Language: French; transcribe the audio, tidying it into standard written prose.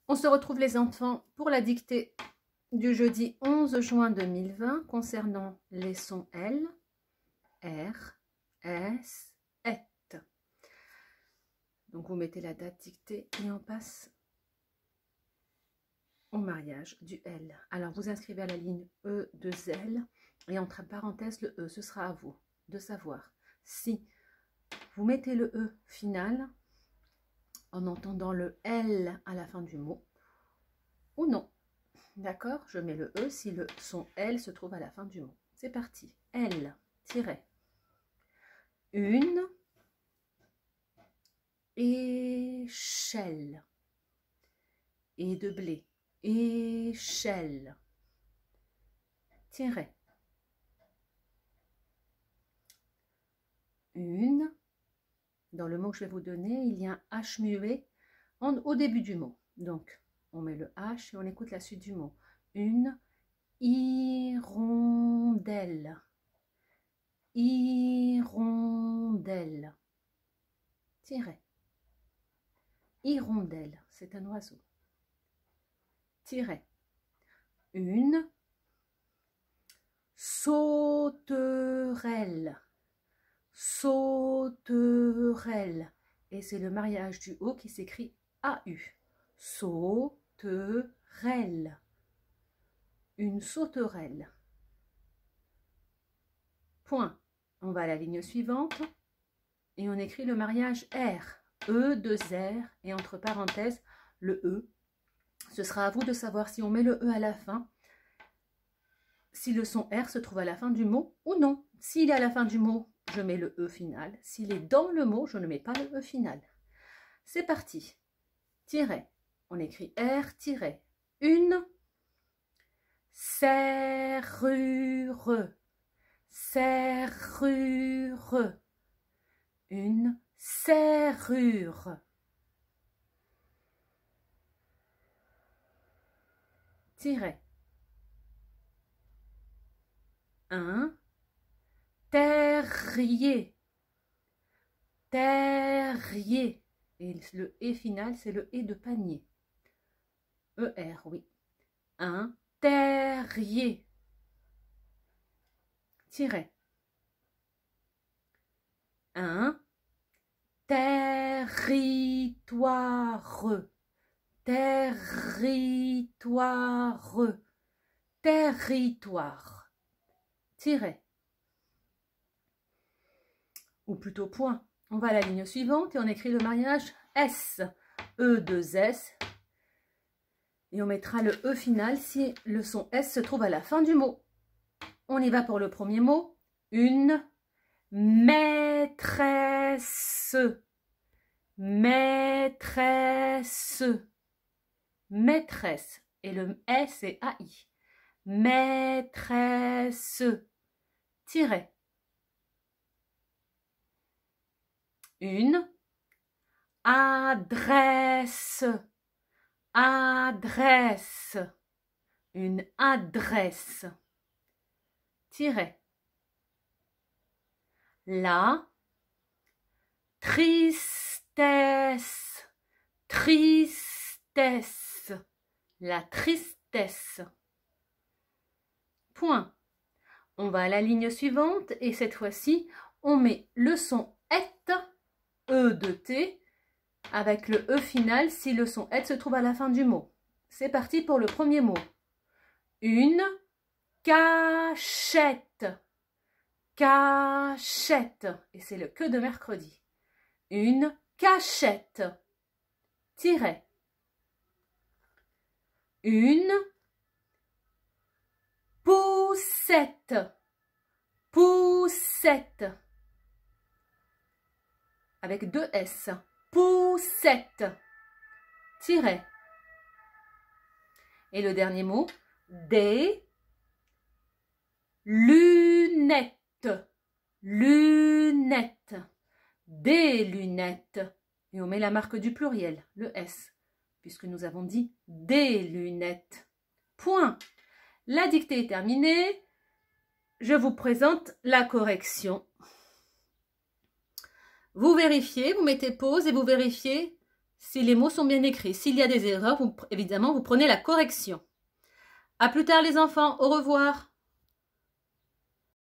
On se retrouve les enfants pour la dictée du jeudi 11 juin 2020 concernant les sons L, R, S, ET. Donc vous mettez la date dictée et on passe au mariage du L. Alors vous inscrivez à la ligne E de L et entre parenthèses le E. Ce sera à vous de savoir si vous mettez le E final en entendant le L à la fin du mot ou non. D'accord? Je mets le E si le son L se trouve à la fin du mot. C'est parti. L, tiret. Une échelle. Et de blé. Échelle. Tiret. Une. Dans le mot que je vais vous donner, il y a un H muet au début du mot. Donc, on met le H et on écoute la suite du mot. Une hirondelle. Hirondelle. Tiret. Hirondelle, c'est un oiseau. Tiret. Une sauterelle. Sauterelle. Et c'est le mariage du O qui s'écrit AU. Sauterelle. Une sauterelle. Point. On va à la ligne suivante et on écrit le mariage R. E, 2 R et entre parenthèses le E. Ce sera à vous de savoir si on met le E à la fin, si le son R se trouve à la fin du mot ou non. S'il est à la fin du mot, je mets le E final. S'il est dans le mot, je ne mets pas le E final. C'est parti. Tiret. On écrit R, tiret. Une serrure. Serrure. Une serrure. Tiret. Un terrier. Terrier. Et le E final, c'est le E de panier. ER, oui. Un terrier. Tiret. Un territoire. Territoire. Territoire. Tiret. Ou plutôt point. On va à la ligne suivante et on écrit le mariage S. E, 2 S. Et on mettra le E final si le son S se trouve à la fin du mot. On y va pour le premier mot. Une maîtresse. Maîtresse. Maîtresse. Et le S c'est AI. Maîtresse. Tiret. Une adresse. Adresse. Une adresse. Tiret. La tristesse. Tristesse. La tristesse. Point. On va à la ligne suivante et cette fois-ci, on met le son ET, E de T, avec le E final si le son ET se trouve à la fin du mot. C'est parti pour le premier mot. Une cachette. Cachette. Et c'est le que de mercredi. Une cachette. Tiret. Une poussette. Poussette. Avec 2 S. Poussette. Tiret. Et le dernier mot, des lunettes. Lunettes. Des lunettes. Et on met la marque du pluriel, le S, puisque nous avons dit des lunettes. Point. La dictée est terminée. Je vous présente la correction. Vous vérifiez, vous mettez pause et vous vérifiez Si les mots sont bien écrits, s'il y a des erreurs, évidemment, vous prenez la correction. À plus tard les enfants, au revoir.